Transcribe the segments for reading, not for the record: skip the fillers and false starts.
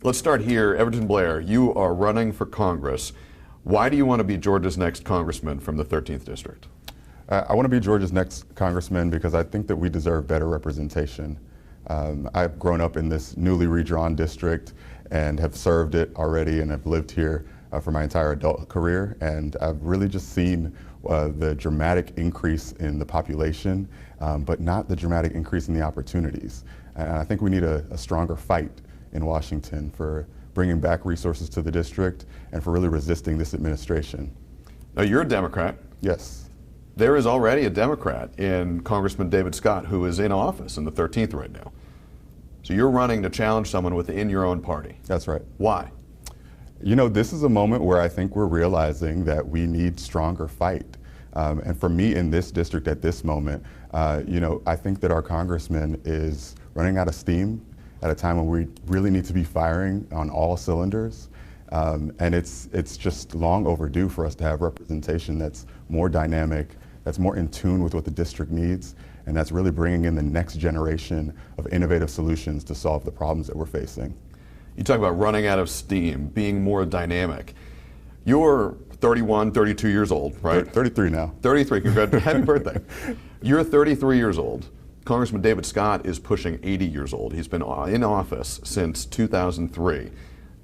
Let's start here. Everton Blair, you are running for Congress. Why do you want to be Georgia's next congressman from the 13th District? I want to be Georgia's next congressman because I think that we deserve better representation. I've grown up in this newly redrawn district and have served it already, and have lived here for my entire adult career, and I've really just seen the dramatic increase in the population, but not the dramatic increase in the opportunities. And I think we need a stronger fight in Washington for bringing back resources to the district and for really resisting this administration. Now, you're a Democrat. Yes. There is already a Democrat in Congressman David Scott who is in office in the 13th right now. So you're running to challenge someone within your own party. That's right. Why? You know, this is a moment where I think we're realizing that we need stronger fight. And for me in this district at this moment, you know, I think that our congressman is running out of steam at a time when we really need to be firing on all cylinders. And it's just long overdue for us to have representation that's more dynamic, that's more in tune with what the district needs, and that's really bringing in the next generation of innovative solutions to solve the problems that we're facing. You talk about running out of steam, being more dynamic. You're 31, 32 years old, right? 33 now. 33, happy birthday. You're 33 years old. Congressman David Scott is pushing 80 years old. He's been in office since 2003.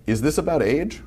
Is this about age?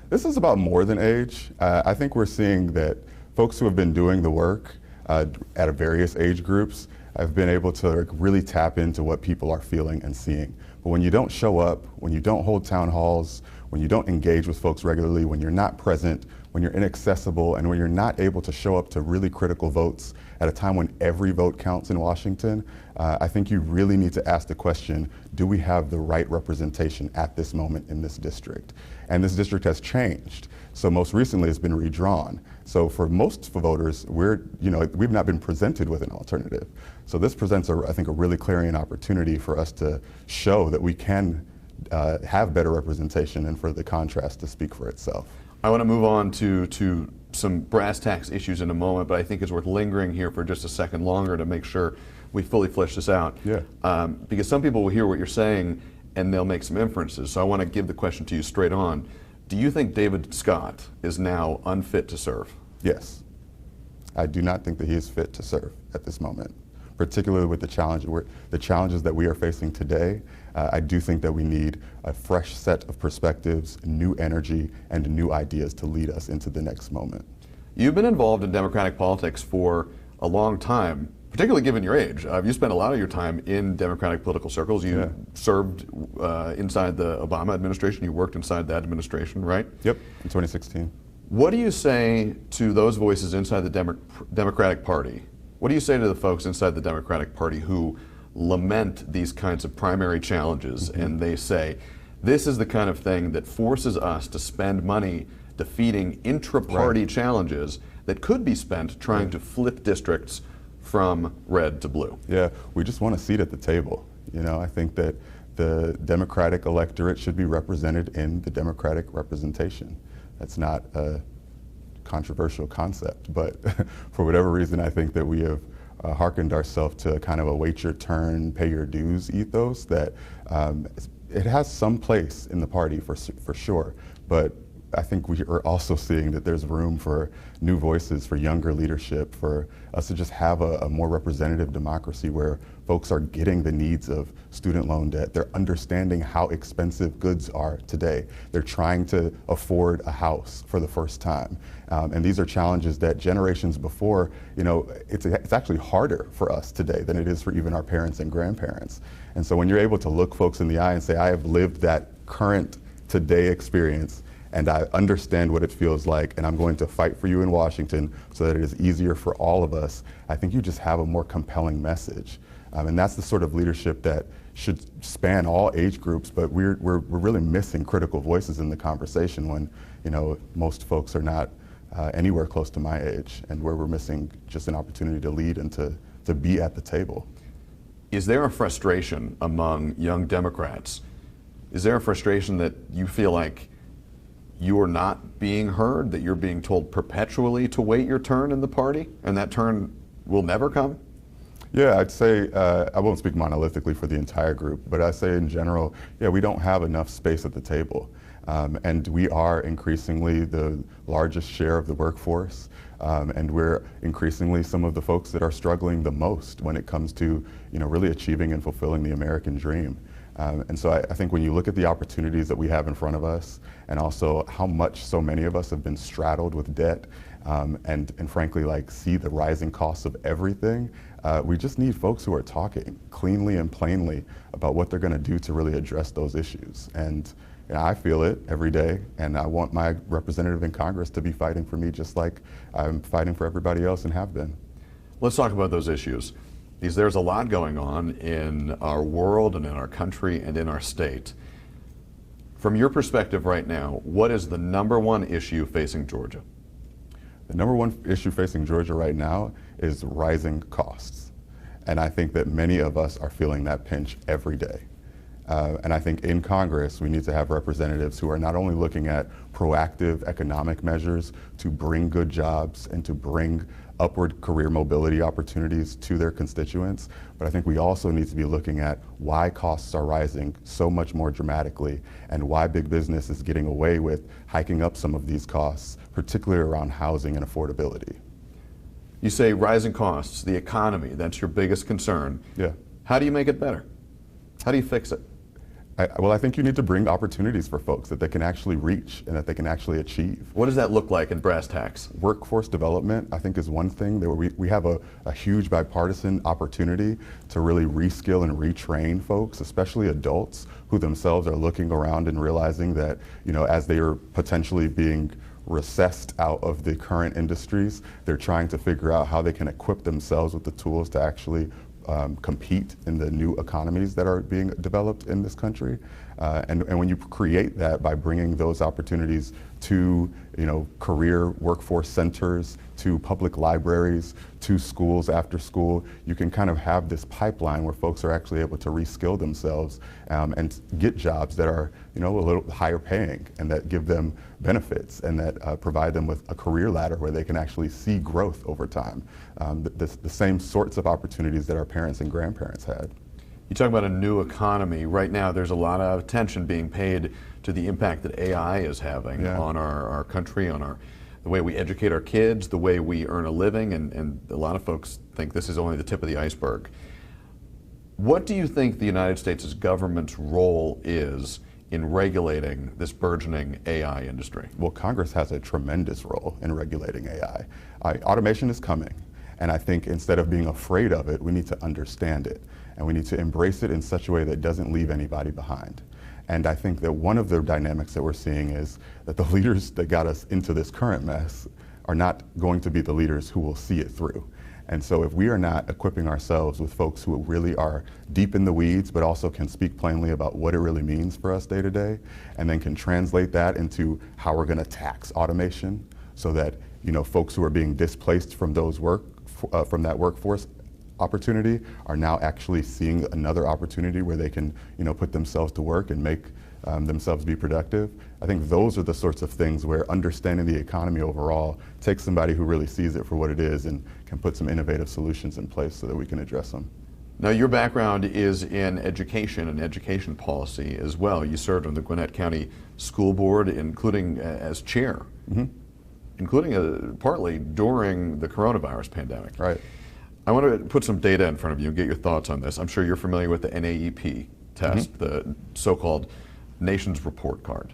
This is about more than age. I think we're seeing that folks who have been doing the work at various age groups have been able to really tap into what people are feeling and seeing. But when you don't show up, when you don't hold town halls, when you don't engage with folks regularly, when you're not present, when you're inaccessible, and when you're not able to show up to really critical votes at a time when every vote counts in Washington, I think you really need to ask the question, do we have the right representation at this moment in this district? And this district has changed. So most recently it's been redrawn. So for most voters, we've not been presented with an alternative. So this presents, I think, a really clarion opportunity for us to show that we can have better representation and for the contrast to speak for itself. I want to move on to some brass tacks issues in a moment, but I think it's worth lingering here for just a second longer to make sure we fully flesh this out. Yeah. Because some people will hear what you're saying and they'll make some inferences. So I want to give the question to you straight on. Do you think David Scott is now unfit to serve? Yes. I do not think that he is fit to serve at this moment, particularly with the challenges that we are facing today. I do think that we need a fresh set of perspectives, new energy, and new ideas to lead us into the next moment. You've been involved in Democratic politics for a long time, particularly given your age. You spent a lot of your time in Democratic political circles. You served inside the Obama administration. You worked inside that administration, right? Yep, in 2016. What do you say to those voices inside the Democratic Party? What do you say to the folks inside the Democratic Party who lament these kinds of primary challenges, and they say, this is the kind of thing that forces us to spend money defeating intra-party challenges that could be spent trying to flip districts from red to blue? Yeah, we just want a seat at the table. You know, I think that the Democratic electorate should be represented in the Democratic representation. That's not a controversial concept, but for whatever reason, I think that we have hearkened ourselves to kind of a wait your turn, pay your dues ethos that it has some place in the party for sure, but I think we are also seeing that there's room for new voices, for younger leadership, for us to just have a more representative democracy where folks are getting the needs of student loan debt. They're understanding how expensive goods are today. They're trying to afford a house for the first time. And these are challenges that generations before, you know, it's actually harder for us today than it is for even our parents and grandparents. And so when you're able to look folks in the eye and say, I have lived that current today experience, and I understand what it feels like, and I'm going to fight for you in Washington so that it is easier for all of us, I think you just have a more compelling message. And that's the sort of leadership that should span all age groups, but we're really missing critical voices in the conversation when, you know, most folks are not anywhere close to my age, and where we're missing just an opportunity to lead and to be at the table. Is there a frustration among young Democrats? Is there a frustration that you feel like you're not being heard, that you're being told perpetually to wait your turn in the party, and that turn will never come? Yeah, I'd say, I won't speak monolithically for the entire group, but I say in general, yeah, we don't have enough space at the table. And we are increasingly the largest share of the workforce, and we're increasingly some of the folks that are struggling the most when it comes to, really achieving and fulfilling the American dream. And so I think when you look at the opportunities that we have in front of us, and also how much so many of us have been straddled with debt, and frankly, like, see the rising costs of everything, we just need folks who are talking cleanly and plainly about what they're going to do to really address those issues. And I feel it every day, and I want my representative in Congress to be fighting for me just like I'm fighting for everybody else and have been. Let's talk about those issues. Because there's a lot going on in our world and in our country and in our state. From your perspective right now, what is the #1 issue facing Georgia? The #1 issue facing Georgia right now is rising costs. And I think that many of us are feeling that pinch every day. And I think in Congress, we need to have representatives who are not only looking at proactive economic measures to bring good jobs and to bring upward career mobility opportunities to their constituents, but I think we also need to be looking at why costs are rising so much more dramatically and why big business is getting away with hiking up some of these costs, particularly around housing and affordability. You say rising costs, the economy, that's your biggest concern. Yeah. How do you make it better? How do you fix it? Well, I think you need to bring opportunities for folks that they can actually reach and that they can actually achieve. What does that look like in brass tacks? Workforce development, I think, is one thing that we have a huge bipartisan opportunity to really reskill and retrain folks, especially adults who themselves are looking around and realizing that, as they are potentially being recessed out of the current industries, they're trying to figure out how they can equip themselves with the tools to actually compete in the new economies that are being developed in this country. And when you create that by bringing those opportunities to career workforce centers, to public libraries, to schools after school, you can kind of have this pipeline where folks are actually able to reskill themselves and get jobs that are a little higher paying and that give them benefits and that provide them with a career ladder where they can actually see growth over time. The same sorts of opportunities that our parents and grandparents had. You talk about a new economy. Right now, there's a lot of attention being paid to the impact that AI is having on our country, on the way we educate our kids, the way we earn a living, and a lot of folks think this is only the tip of the iceberg. What do you think the United States' government's role is in regulating this burgeoning AI industry? Well, Congress has a tremendous role in regulating AI. Automation is coming, and I think instead of being afraid of it, we need to understand it. And we need to embrace it in such a way that doesn't leave anybody behind. And I think that one of the dynamics that we're seeing is that the leaders that got us into this current mess are not going to be the leaders who will see it through. And so if we are not equipping ourselves with folks who really are deep in the weeds, but also can speak plainly about what it really means for us day to day, and then can translate that into how we're going to tax automation so that folks who are being displaced from from that workforce opportunity are now actually seeing another opportunity where they can put themselves to work and make themselves be productive. I think those are the sorts of things where understanding the economy overall takes somebody who really sees it for what it is and can put some innovative solutions in place so that we can address them. Now, your background is in education and education policy as well. You served on the Gwinnett County School Board, including as chair, including partly during the coronavirus pandemic. Right. I want to put some data in front of you and get your thoughts on this. I'm sure you're familiar with the NAEP test, the so-called Nation's Report Card.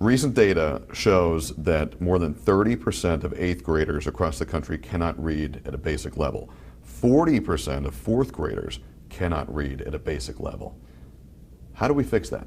Recent data shows that more than 30% of 8th graders across the country cannot read at a basic level. 40% of 4th graders cannot read at a basic level. How do we fix that?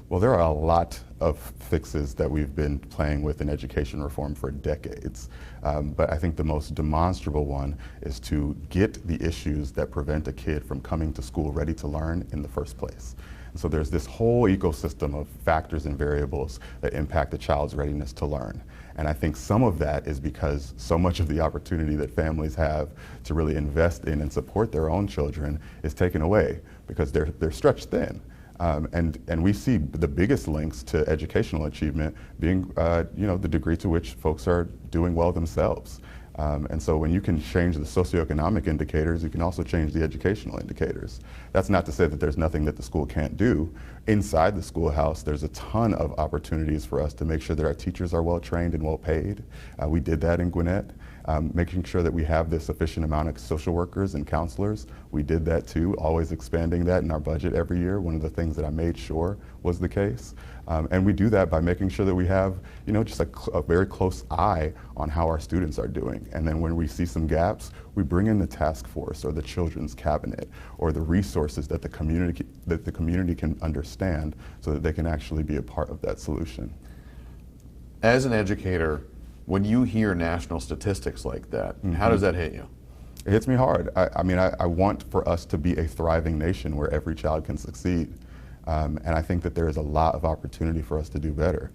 Well, there are a lot of fixes that we've been playing with in education reform for decades. But I think the most demonstrable one is to get the issues that prevent a kid from coming to school ready to learn in the first place. And so there's this whole ecosystem of factors and variables that impact a child's readiness to learn. And I think some of that is because so much of the opportunity that families have to really invest in and support their own children is taken away because they're stretched thin. And we see the biggest links to educational achievement being, the degree to which folks are doing well themselves. And so when you can change the socioeconomic indicators, you can also change the educational indicators. That's not to say that there's nothing that the school can't do. Inside the schoolhouse, there's a ton of opportunities for us to make sure that our teachers are well trained and well paid. We did that in Gwinnett. Making sure that we have the sufficient amount of social workers and counselors. We did that too, always expanding that in our budget every year. One of the things that I made sure was the case. And we do that by making sure that we have, just a very close eye on how our students are doing. And then when we see some gaps, we bring in the task force or the children's cabinet or the resources that the community can understand so that they can actually be a part of that solution. As an educator, when you hear national statistics like that, how does that hit you? It hits me hard. I want for us to be a thriving nation where every child can succeed. And I think that there is a lot of opportunity for us to do better.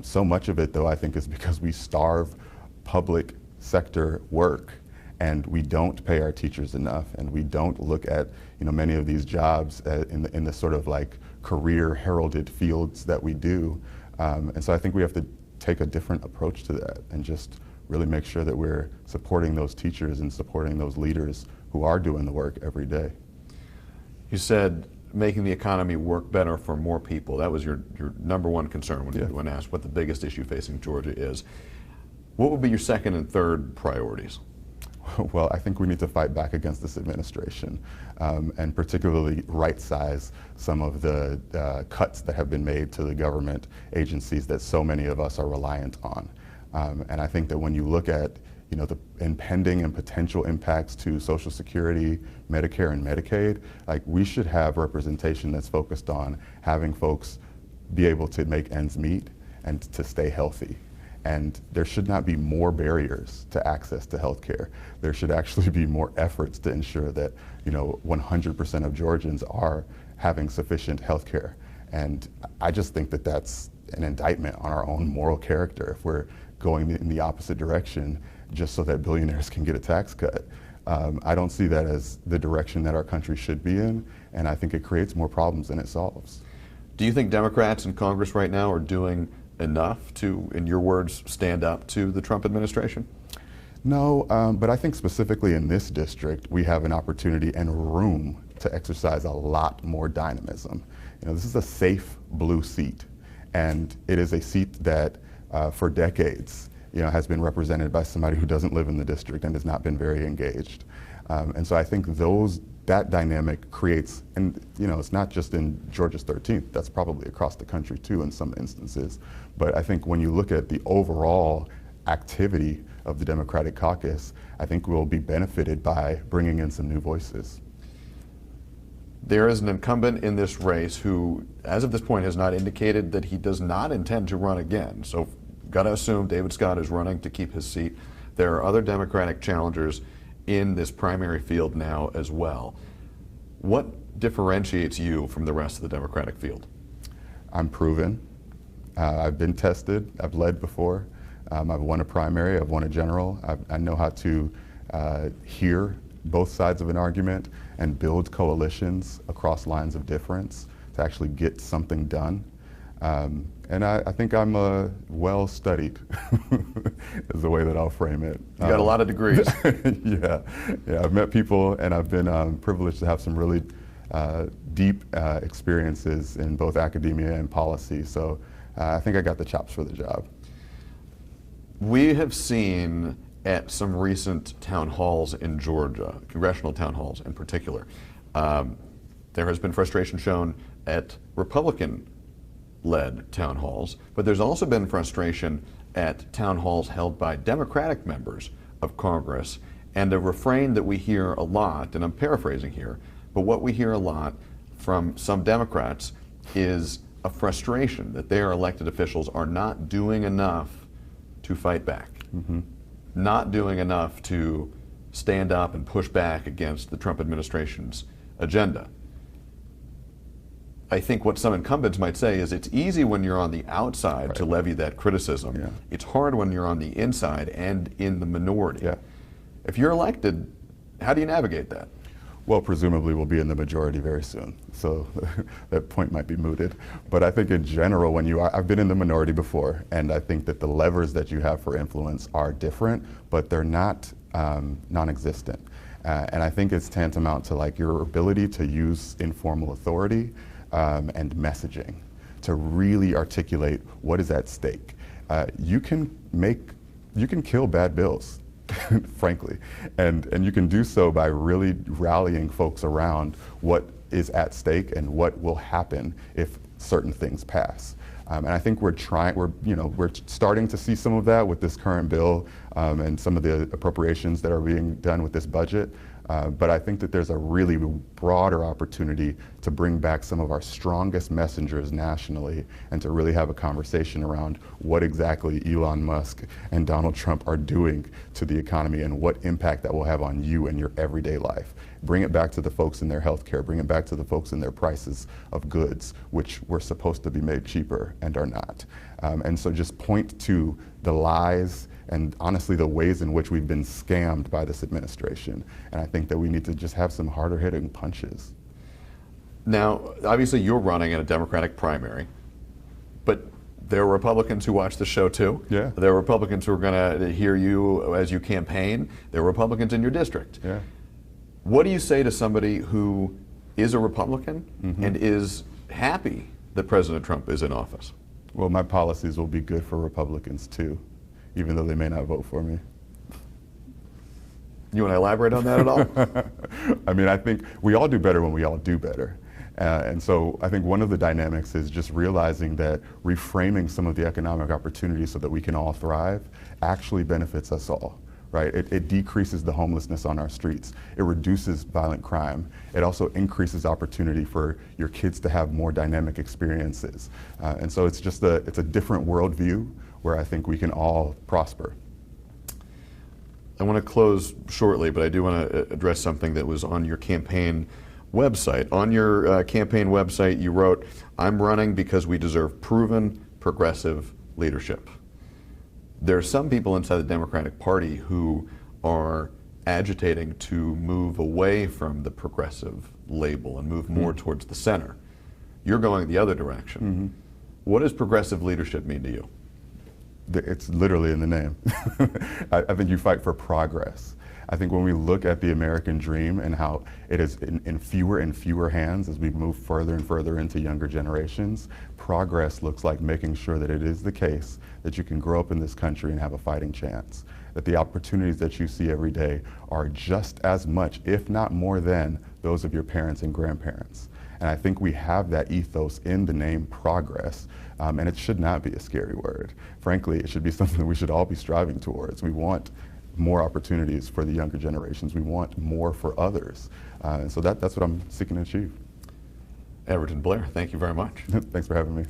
So much of it, though, I think is because we starve public sector work and we don't pay our teachers enough, and we don't look at many of these jobs in the sort of like career heralded fields that we do. And so I think we have to take a different approach to that and just really make sure that we're supporting those teachers and supporting those leaders who are doing the work every day. You said making the economy work better for more people. That was your number one concern when asked what the biggest issue facing Georgia is. What would be your second and third priorities? Well, I think we need to fight back against this administration and particularly right-size some of the cuts that have been made to the government agencies that so many of us are reliant on. And I think that when you look at the impending and potential impacts to Social Security, Medicare, and Medicaid, we should have representation that's focused on having folks be able to make ends meet and to stay healthy. And there should not be more barriers to access to health care. There should actually be more efforts to ensure that 100% of Georgians are having sufficient health care. And I just think that that's an indictment on our own moral character if we're going in the opposite direction just so that billionaires can get a tax cut. I don't see that as the direction that our country should be in, and I think it creates more problems than it solves. Do you think Democrats in Congress right now are doing enough to, in your words, stand up to the Trump administration? No, but I think specifically in this district, we have an opportunity and room to exercise a lot more dynamism. This is a safe blue seat, and it is a seat that for decades has been represented by somebody who doesn't live in the district and has not been very engaged. And so I think that dynamic creates, and it's not just in Georgia's 13th, that's probably across the country too in some instances. But I think when you look at the overall activity of the Democratic caucus, I think we'll be benefited by bringing in some new voices. There is an incumbent in this race who, as of this point, has not indicated that he does not intend to run again. So, got to assume David Scott is running to keep his seat. There are other Democratic challengers in this primary field now as well. What differentiates you from the rest of the Democratic field? I'm proven. I've been tested. I've led before. I've won a primary. I've won a general. I know how to hear both sides of an argument and build coalitions across lines of difference to actually get something done. And I think I'm well studied is the way that I'll frame it. You got a lot of degrees. Yeah, I've met people and I've been privileged to have some really deep experiences in both academia and policy. So I think I got the chops for the job. We have seen at some recent town halls in Georgia, congressional town halls in particular, there has been frustration shown at Republican-led town halls, but there's also been frustration at town halls held by Democratic members of Congress. And a refrain that we hear a lot, and I'm paraphrasing here, but what we hear a lot from some Democrats is a frustration that their elected officials are not doing enough to fight back. Mm-hmm. Not doing enough to stand up and push back against the Trump administration's agenda. I think what some incumbents might say is it's easy when you're on the outside to levy that criticism. Yeah. It's hard when you're on the inside and in the minority. Yeah. If you're elected, how do you navigate that? Well, presumably we'll be in the majority very soon, so that point might be mooted. But I think in general, when I've been in the minority before, and I think that the levers that you have for influence are different, but they're not non-existent. And I think it's tantamount to like your ability to use informal authority and messaging to really articulate what is at stake. You can kill bad bills. Frankly, and you can do so by really rallying folks around what is at stake and what will happen if certain things pass. And I think we're starting to see some of that with this current bill and some of the appropriations that are being done with this budget. But I think that there's a really broader opportunity to bring back some of our strongest messengers nationally and to really have a conversation around what exactly Elon Musk and Donald Trump are doing to the economy and what impact that will have on you and your everyday life. Bring it back to the folks in their healthcare, bring it back to the folks in their prices of goods, which were supposed to be made cheaper and are not. And so just point to the lies and honestly the ways in which we've been scammed by this administration. And I think that we need to just have some harder hitting punches. Now, obviously you're running in a Democratic primary, but there are Republicans who watch the show too. Yeah. There are Republicans who are going to hear you as you campaign. There are Republicans in your district. Yeah. What do you say to somebody who is a Republican and is happy that President Trump is in office? Well, my policies will be good for Republicans too, even though they may not vote for me. You want to elaborate on that at all? I mean, I think we all do better when we all do better. And so I think one of the dynamics is just realizing that reframing some of the economic opportunities so that we can all thrive actually benefits us all. Right? It decreases the homelessness on our streets. It reduces violent crime. It also increases opportunity for your kids to have more dynamic experiences. And so it's just it's a different worldview where I think we can all prosper. I want to close shortly, but I do want to address something that was on your campaign website. On your campaign website, you wrote, "I'm running because we deserve proven progressive leadership." There are some people inside the Democratic Party who are agitating to move away from the progressive label and move more towards the center. You're going the other direction. What does progressive leadership mean to you? It's literally in the name. I think you fight for progress. I think when we look at the American dream and how it is in fewer and fewer hands as we move further and further into younger generations, progress looks like making sure that it is the case that you can grow up in this country and have a fighting chance, that the opportunities that you see every day are just as much, if not more than, those of your parents and grandparents. And I think we have that ethos in the name progress, and it should not be a scary word. Frankly, it should be something we should all be striving towards. We want more opportunities for the younger generations. We want more for others. And so that's what I'm seeking to achieve. Everton Blair, thank you very much. Thanks for having me.